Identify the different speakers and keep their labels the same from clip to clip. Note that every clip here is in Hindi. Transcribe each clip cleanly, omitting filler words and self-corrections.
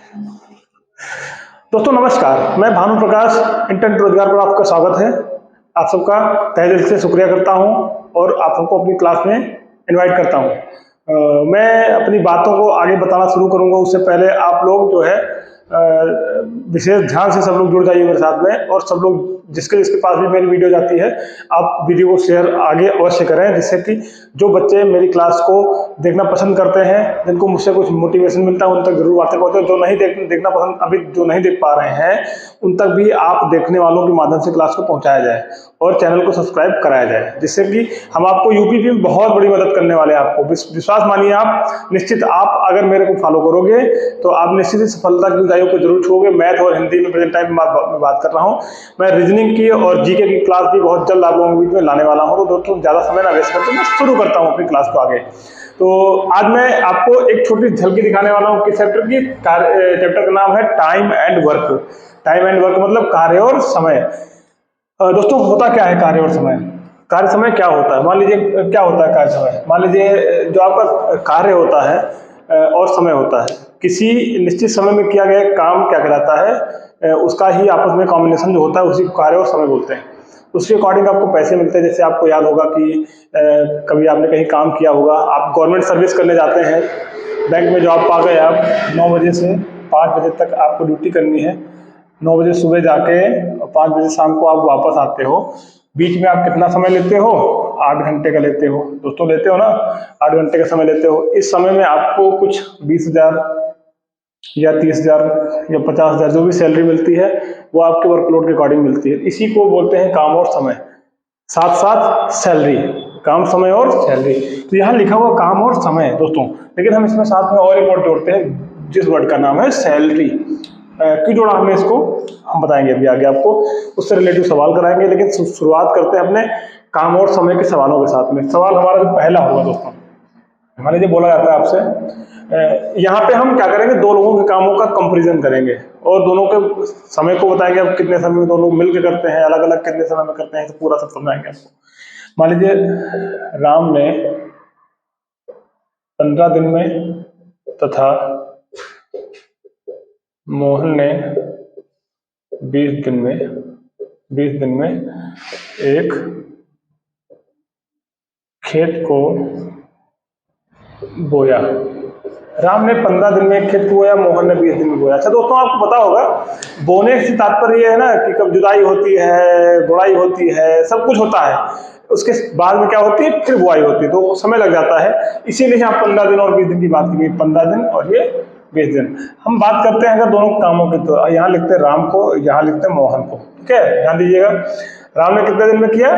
Speaker 1: दोस्तों नमस्कार, मैं भानु प्रकाश इंटरनेट रोजगार पर आपका स्वागत है। आप सबका तहे दिल से शुक्रिया करता हूं और आप सबको अपनी क्लास में इनवाइट करता हूं। मैं अपनी बातों को आगे बताना शुरू करूंगा, उससे पहले आप लोग जो है विशेष ध्यान से सब लोग जुड़ जाइए मेरे साथ में, और सब लोग जिसके पास भी मेरी वीडियो जाती है आप वीडियो को शेयर आगे अवश्य करें, जिससे कि जो बच्चे मेरी क्लास को देखना पसंद करते हैं, जिनको मुझसे कुछ मोटिवेशन मिलता है, उन तक जरूर बातें पहुंचे। जो नहीं देखना पसंद अभी जो नहीं देख पा रहे हैं उन तक भी आप देखने वालों के माध्यम से क्लास को पहुंचाया जाए और चैनल को सब्सक्राइब कराया जाए, जिससे कि हम आपको यूपीपी में बहुत बड़ी मदद करने वाले हैं। आपको विश्वास मानिए, आप निश्चित आप अगर मेरे को फॉलो करोगे तो आप निश्चित ही सफलता की ऊंचाइयों को जरूर छूओगे। मैथ और हिंदी में प्रेजेंट टाइम में बात कर रहा हूँ। मैं रीजनिंग की और जीके की क्लास भी बहुत जल्द आप लोगों के बीच में लाने वाला हूँ। तो दोस्तों ज्यादा समय ना वेस्ट करके मैं शुरू करता हूँ अपनी क्लास को आगे। तो आज मैं आपको एक छोटी झलकी दिखाने वाला हूँ किस चैप्टर की। चैप्टर का नाम है time and work. Time and work मतलब कार्य और समय। दोस्तों होता क्या है कार्य और समय? कार्य समय क्या होता है? मान लीजिए क्या होता है कार्य समय। मान लीजिए जो आपका कार्य होता है और समय होता है, किसी निश्चित समय में किया गया काम क्या कहलाता है, उसका ही आपस में कॉम्बिनेशन जो होता है उसी को कार्य और समय बोलते हैं। उसके अकॉर्डिंग आपको पैसे मिलते हैं। जैसे आपको याद होगा कि कभी आपने कहीं काम किया होगा, आप गवर्नमेंट सर्विस करने जाते हैं, बैंक में जॉब पा गए, आप 9 बजे से 5 बजे तक आपको ड्यूटी करनी है। 9 बजे सुबह जाके 5 बजे शाम को आप वापस आते हो। बीच में आप कितना समय लेते हो? 8 घंटे का लेते हो। दोस्तों लेते हो ना, 8 घंटे का समय लेते हो। इस समय में आपको कुछ 20,000 या 30,000 या 50,000 जो भी सैलरी मिलती है वो आपके वर्कलोड के अकॉर्डिंग मिलती है। इसी को बोलते हैं काम और समय, साथ साथ सैलरी। काम, समय और सैलरी। तो यहाँ लिखा हुआ काम और समय दोस्तों, लेकिन हम इसमें साथ में और एक वर्ड जोड़ते हैं जिस वर्ड का नाम है सैलरी। क्यों जोड़ा हमने इसको, हम बताएंगे अभी आगे आपको, उससे रिलेटिव सवाल कराएंगे। लेकिन शुरुआत करते हैं अपने काम और समय के सवालों के साथ में। सवाल हमारा जो पहला होगा दोस्तों, मान लीजिए बोला जाता है आपसे, यहाँ पे हम क्या करेंगे, दो लोगों के कामों का कंपैरिजन करेंगे और दोनों के समय को बताएंगे। अब कितने समय में दोनों लोग मिलकर करते हैं, अलग अलग कितने समय में करते हैं, तो पूरा सब समझाएंगे आपको। मान लीजिए राम ने 15 दिन में तथा मोहन ने 20 दिन में एक खेत को बोया। राम ने 15 दिन में एक खेत को बोया, मोहन ने 20 दिन में बोया। अच्छा दोस्तों, आपको पता होगा बोने से तात्पर्य ये है ना कि कब जुताई होती है, गुड़ाई होती है, सब कुछ होता है, उसके बाद में क्या होती है, फिर बुआई होती है, तो समय लग जाता है। इसीलिए आप 15 दिन और 20 दिन की बात की, 15 दिन और ये 20 दिन। हम बात करते हैं अगर दोनों कामों की, तो यहाँ लिखते हैं राम को, यहाँ लिखते हैं मोहन को। ठीक है, ध्यान दीजिएगा। राम ने कितने दिन में किया?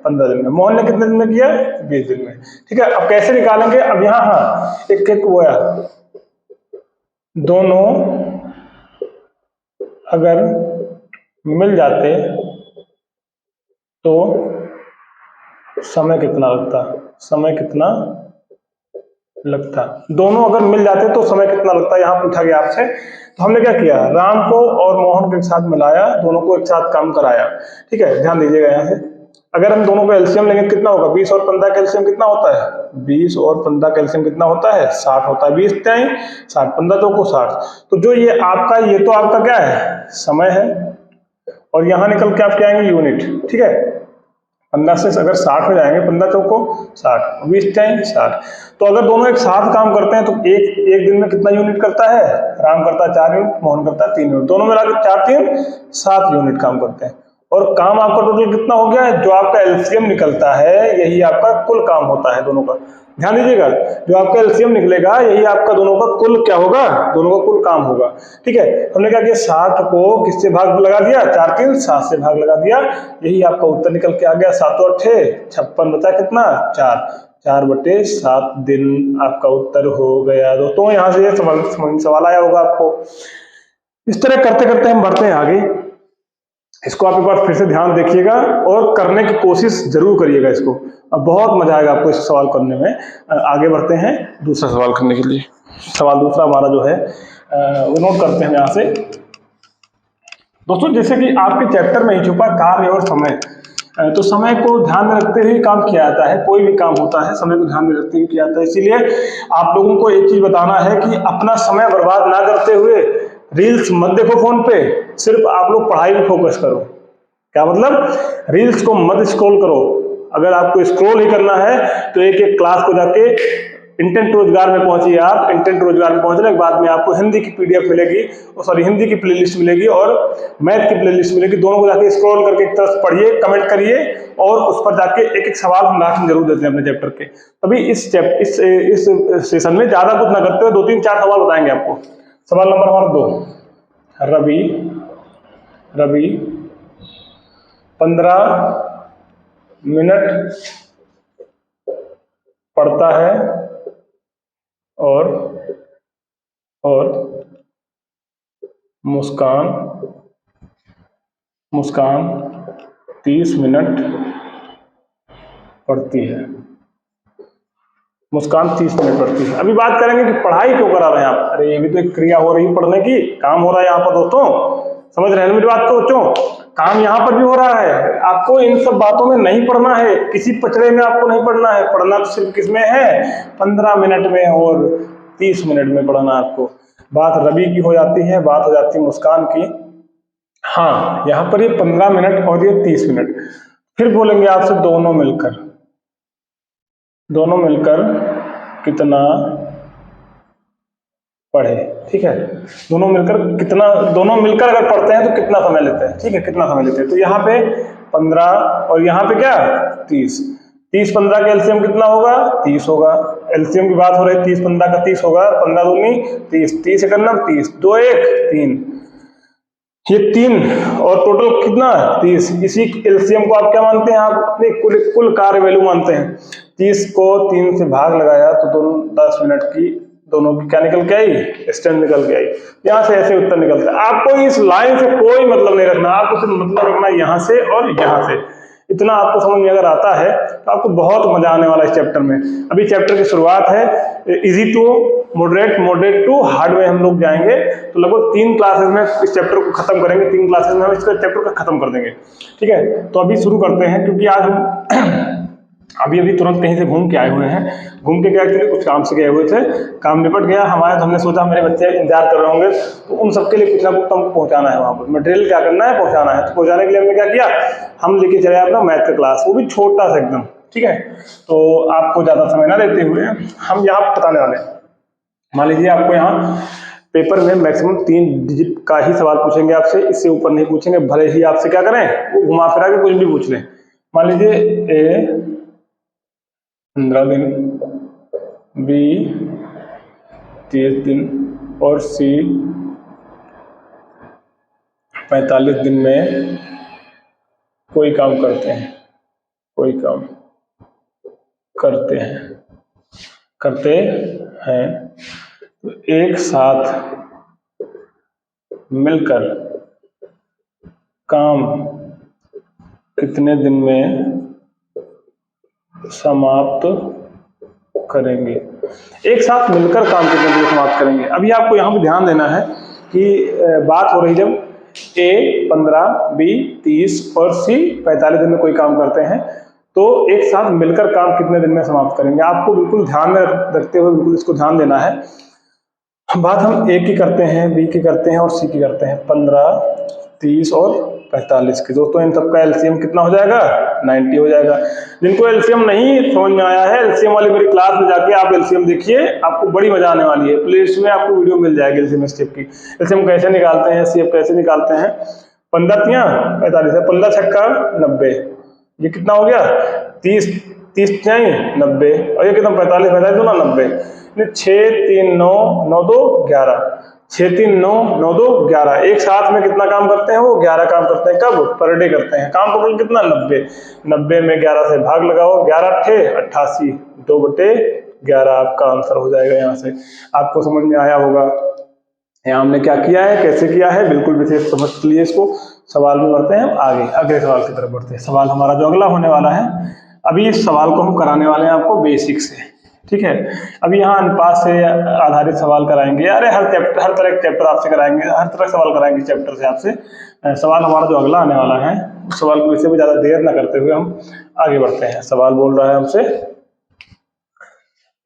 Speaker 1: 15 दिन में। मोहन ने कितने दिन में किया? 20 दिन में। ठीक है, अब कैसे निकालेंगे? अब यहाँ हाँ, एक खेत को बोया, दोनों अगर मिल जाते तो समय कितना लगता? समय कितना लगता? दोनों अगर मिल जाते तो समय कितना लगता, यहाँ पूछा गया आपसे। तो हमने क्या किया, राम को और मोहन को एक साथ मिलाया, दोनों को एक साथ काम कराया। ठीक है, ध्यान दीजिएगा यहाँ से। अगर हम दोनों का एलसीएम लेंगे तो कितना होगा? 20 और 15 का एलसीएम कितना होता है? 20 और 15 का एलसीएम कितना होता है? 60 होता है। 20 टाइम 60, 15 चौको 60। तो जो ये आपका, ये तो आपका क्या है, समय है, और यहाँ निकल के आप क्या आएंगे, यूनिट। ठीक है, 15 से अगर 60 में जाएंगे, 15 चौको 60, 20 टाइम 60। तो अगर दोनों एक साथ काम करते हैं तो एक दिन में कितना यूनिट करता है? राम करता है 4 यूनिट, मोहन करता है 3 यूनिट। दोनों मिलाकर 4 3 7 यूनिट काम करते हैं। और काम आपका टोटल कितना हो गया है? जो आपका एलसीएम निकलता है यही आपका कुल काम होता है दोनों का। ध्यान दीजिएगा, जो आपका एलसीएम निकलेगा यही आपका दोनों का कुल क्या होगा, दोनों का कुल काम होगा। ठीक है, हमने क्या किया, 60 को किससे भाग लगा दिया? 4 3 7 से भाग लगा दिया, यही आपका उत्तर निकल के आ गया। 7 और 6 56 बचा कितना? 4/7 दिन आपका उत्तर हो गया। दोस्तों यहाँ से सवाल आया होगा आपको। इस तरह करते करते हम बढ़ते हैं आगे। इसको आप एक बार फिर से ध्यान देखिएगा और करने की कोशिश जरूर करिएगा इसको। अब बहुत मजा आएगा आपको इस सवाल करने में। आगे बढ़ते हैं दूसरा सवाल करने के लिए। सवाल दूसरा हमारा जो है वो नोट करते हैं यहाँ से। दोस्तों जैसे कि आपके चैप्टर में ही छुपा कार्य और समय, तो समय को ध्यान में रखते हुए काम किया जाता है। कोई भी काम होता है समय को ध्यान में रखते हुए किया जाता है। इसीलिए आप लोगों को एक चीज बताना है कि अपना समय बर्बाद ना करते हुए रील्स मत देखो फोन पे, सिर्फ आप लोग पढ़ाई पे फोकस करो। क्या मतलब? रील्स को मत स्क्रॉल करो। अगर आपको स्क्रॉल ही करना है तो एक एक क्लास को जाके इंटेंट रोजगार में पहुंचिए आप। इंटेंट रोजगार में पहुंचने के बाद में आपको हिंदी की पीडीएफ मिलेगी, सॉरी हिंदी की प्लेलिस्ट मिलेगी और मैथ की प्लेलिस्ट मिलेगी। दोनों को जाके स्क्रॉल करके एक तरफ पढ़िए, कमेंट करिए और उस पर जाके एक एक सवाल हम लास्ट में जरूर देते हैं अपने चैप्टर के। अभी इस सेशन में ज्यादा कुछ ना करते हुए 2-3-4 सवाल बताएंगे आपको। सवाल नंबर 2, रवि 15 मिनट पढ़ता है और मुस्कान 30 मिनट पढ़ती है। मुस्कान 30 मिनट पढ़ती है। अभी बात करेंगे कि पढ़ाई क्यों करा रहे हैं आप। अरे ये भी तो एक क्रिया हो रही है, पढ़ने की काम हो रहा है यहाँ पर दोस्तों। समझ रहे हैं मेरी बात को बच्चों? काम यहाँ पर भी हो रहा है। आपको इन सब बातों में नहीं पढ़ना है, किसी पचड़े में आपको नहीं पढ़ना है। पढ़ना तो सिर्फ किसमें है? 15 मिनट में और 30 मिनट में पढ़ना आपको। बात रवि की हो जाती है, बात हो जाती है मुस्कान की। हाँ, यहाँ पर ये 15 मिनट और ये 30 मिनट। फिर बोलेंगे आपसे दोनों मिलकर कितना पढ़े। ठीक है, दोनों मिलकर अगर पढ़ते हैं तो कितना समय लेते हैं। ठीक है, कितना समय लेते हैं। तो यहाँ पे 15 और यहाँ पे क्या 30। 30-15 का एलसीएम कितना होगा? 30 होगा। एलसीएम की बात हो रही है, 30-15 का 30 होगा। 15 दूनी 30, 30 एक 30, 2 1 3, ये 3 और टोटल कितना 30। इसी एलसीएम को आप क्या मानते हैं? आप अपनी कुल कार्य वैल्यू मानते हैं। 30 को 3 से भाग लगाया तो दोनों 10 मिनट की, दोनों की क्या निकल के आई? स्टैंड निकल के आई। यहाँ से ऐसे उत्तर निकलता है। आपको इस लाइन से कोई मतलब नहीं रखना, आपको सिर्फ मतलब रखना यहाँ से और यहाँ से। इतना आपको समझ में अगर आता है तो आपको बहुत मजा आने वाला है इस चैप्टर में। अभी चैप्टर की शुरुआत है, easy to moderate to hard में हम लोग जाएंगे। तो लगभग 3 क्लासेस में इस चैप्टर को खत्म करेंगे। 3 क्लासेस में हम इसका चैप्टर को खत्म कर देंगे। ठीक है, तो अभी शुरू करते हैं, क्योंकि आज हम अभी तुरंत कहीं से घूम के आए हुए हैं। घूम के क्या, एक्चुअली कुछ काम से गए हुए थे, काम निपट गया हमारे, तो हमने सोचा मेरे बच्चे इंतजार कर रहे होंगे तो उन सबके लिए कुछ ना कुछ हमको पहुंचाना है। वहाँ पर मटेरियल क्या करना है? पहुंचाना है। तो पहुंचाने के लिए हमने क्या किया, हम लेके चले अपना मैथ का क्लास, वो भी छोटा सा एकदम। ठीक है, तो आपको ज्यादा समय ना देते हुए हम यहाँ पर बताने वाले हैं। मान लीजिए आपको यहाँ पेपर में मैक्सिमम 3 डिजिट का ही सवाल पूछेंगे आपसे, इससे ऊपर नहीं पूछेंगे। भले ही आपसे क्या करें, वो घुमा फिरा के कुछ भी पूछ लें। मान लीजिए ए 15 दिन, बी 30 दिन और सी 45 दिन में कोई काम करते हैं। तो एक साथ मिलकर काम कितने दिन में समाप्त करेंगे। एक साथ मिलकर काम कितने दिन में समाप्त करेंगे। अभी आपको यहाँ पे ध्यान देना है कि बात हो रही जब ए 15, बी 30 और सी 45 दिन में कोई काम करते हैं, तो एक साथ मिलकर काम कितने दिन में समाप्त करेंगे। आपको बिल्कुल ध्यान में रखते हुए बिल्कुल इसको ध्यान देना है। बात हम ए की करते हैं, बी की करते हैं और सी की करते हैं। 15, 30 और 45 की। दोस्तों इन सबका एलसीएम कितना हो जाएगा? 90 हो जाएगा। जिनको एलसीएम नहीं समझ में आया है, एलसीएम वाली मेरी क्लास में जाके आप एलसीएम देखिए, आपको बड़ी मजा आने वाली है। प्लेलिस्ट में आपको वीडियो मिल जाएगी एलसीएम स्टेप की। एलसीएम कैसे निकालते हैं, सीएफ कैसे निकालते हैं। 15 तियां 45 है, 15 छक्का 90, ये कितना हो गया? 30 तियां 90 और ये कितना 45 दो ना 90। 6 3 9 9 2 11, 6 3 9 9 2 11। एक साथ में कितना काम करते हैं? वो 11 काम करते हैं। कब? पर डे करते हैं। काम टोटल कितना? 90 में 11 से भाग लगाओ, 11 8 88, 2/11 आपका आंसर हो जाएगा। यहाँ से आपको समझ में आया होगा यहाँ हमने क्या किया है, कैसे किया है, बिल्कुल विशेष समझ लिए इसको। सवाल में बढ़ते हैं आगे, अगले सवाल की तरफ बढ़ते हैं। सवाल हमारा जो अगला होने वाला है, अभी इस सवाल को हम कराने वाले हैं आपको बेसिक से। ठीक है, अभी यहाँ अनुपात से आधारित सवाल कराएंगे। अरे हर तरह के चैप्टर आपसे कराएंगे, हर तरह सवाल कराएंगे चैप्टर से आपसे। सवाल हमारा जो अगला आने वाला है, उस सवाल को वैसे भी ज्यादा देर ना करते हुए हम आगे बढ़ते हैं। सवाल बोल रहा है हमसे,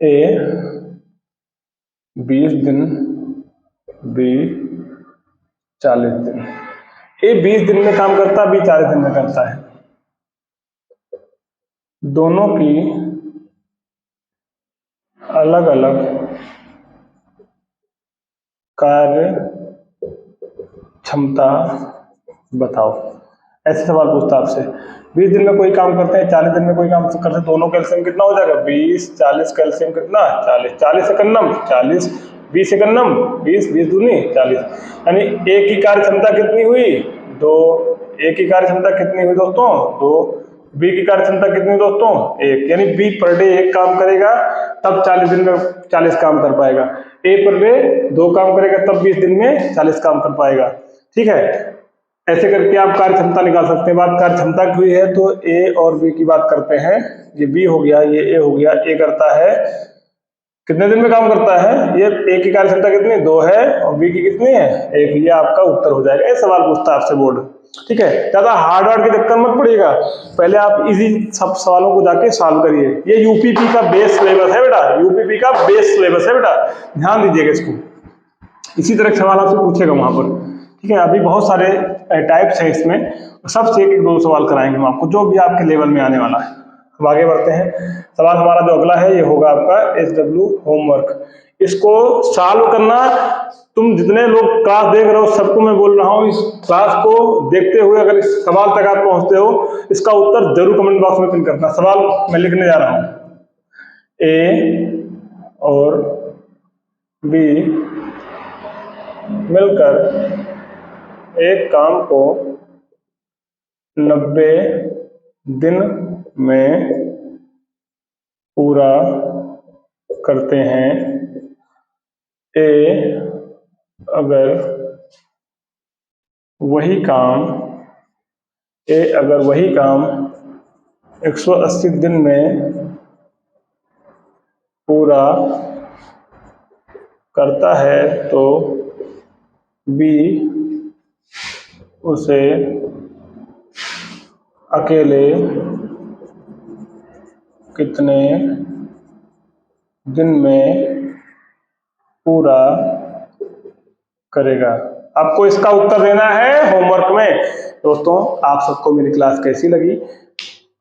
Speaker 1: ए 20 दिन, बी 40 दिन। ए 20 दिन में काम करता है, बी 40 दिन में करता है। दोनों की अलग अलग कार्य क्षमता बताओ। ऐसे सवाल पूछता आपसे। 20 दिन में कोई काम करते हैं, 40 दिन में कोई काम करते हैं, दोनों कैल्शियम कितना हो जाएगा? 20, 40 कैल्शियम कितना? 40, 40 एकन्नम 40, 20 एकन्नम 20, 20 दूनी 40। यानी एक की कार्य क्षमता कितनी हुई? 2। ए की कार्य क्षमता कितनी हुई दोस्तों? 2। बी की कार्य क्षमता कितनी दोस्तों? 1। यानी बी पर डे 1 काम करेगा तब 40 दिन में 40 काम कर पाएगा। ए पर डे 2 काम करेगा तब 20 दिन में 40 काम कर पाएगा। ठीक है, ऐसे करके आप कार्य क्षमता निकाल सकते हैं। बात कार्य क्षमता की हुई है तो ए और बी की बात करते हैं। ये बी हो गया, ये ए हो गया। ए करता है कितने दिन में काम करता है? ये ए की कार्य क्षमता कितनी? 2 है और बी की कितनी है? 1। ये आपका उत्तर हो जाएगा। ये सवाल पूछता है आपसे बोर्ड। ठीक है, ज्यादा हार्ड वर्ड के चक्कर मत पड़िएगा, पहले आप इजी सब सवालों को जाके सॉल्व करिए। ये यूपीपी का बेस सिलेबस है बेटा, यूपीपी का बेस सिलेबस है बेटा, ध्यान दीजिएगा इसको। इसी तरह के सवाल आपसे पूछेगा वहां पर। ठीक है, अभी बहुत सारे टाइप्स हैं इसमें, सबसे एक दो सवाल कराएंगे हम आपको, जो भी आपके लेवल में आने वाला है। अब आगे बढ़ते हैं। सवाल हमारा जो अगला है ये होगा आपका SW होमवर्क। इसको सॉल्व करना, तुम जितने लोग क्लास देख रहे हो सबको मैं बोल रहा हूँ, इस क्लास को देखते हुए अगर इस सवाल तक आप पहुंचते हो, इसका उत्तर जरूर कमेंट बॉक्स में पिन करना। सवाल मैं लिखने जा रहा हूं। ए और बी मिलकर एक काम को 90 दिन में पूरा करते हैं। ए अगर वही काम 180 दिन में पूरा करता है तो बी उसे अकेले कितने दिन में पूरा करेगा? आपको इसका उत्तर देना है होमवर्क में। दोस्तों, आप सबको मेरी क्लास कैसी लगी?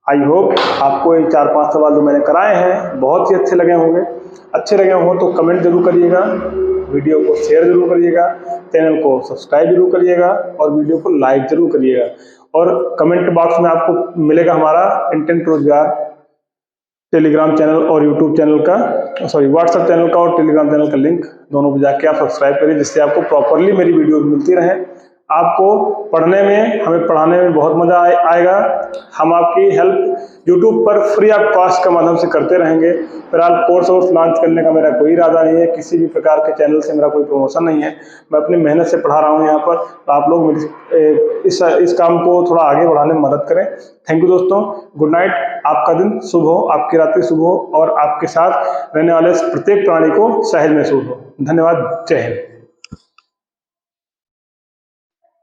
Speaker 1: आई होप आपको ये 4-5 सवाल जो मैंने कराए हैं बहुत ही अच्छे लगे होंगे। अच्छे लगे हों तो कमेंट जरूर करिएगा, वीडियो को शेयर जरूर करिएगा, चैनल को सब्सक्राइब जरूर करिएगा और वीडियो को लाइक जरूर करिएगा। और कमेंट बॉक्स में आपको मिलेगा हमारा इंटेंट रोजगार टेलीग्राम चैनल और यूट्यूब चैनल का, व्हाट्सएप चैनल का और टेलीग्राम चैनल का लिंक, दोनों पर जाके आप सब्सक्राइब करिए, जिससे आपको प्रॉपरली मेरी वीडियो मिलती रहे। आपको पढ़ने में, हमें पढ़ाने में बहुत मजा आएगा। हम आपकी हेल्प यूट्यूब पर फ्री ऑफ कॉस्ट के माध्यम से करते रहेंगे। फिलहाल कोर्स लॉन्च करने का मेरा कोई इरादा नहीं है, किसी भी प्रकार के चैनल से मेरा कोई प्रमोशन नहीं है। मैं अपनी मेहनत से पढ़ा रहा हूँ यहाँ पर, तो आप लोग मेरी इस काम को थोड़ा आगे बढ़ाने में मदद करें। थैंक यू दोस्तों, गुड नाइट। आपका दिन शुभ हो, आपकी रात्रि शुभ हो और आपके साथ रहने वाले प्रत्येक प्राणी को सहज महसूस हो। धन्यवाद, जय हिंद।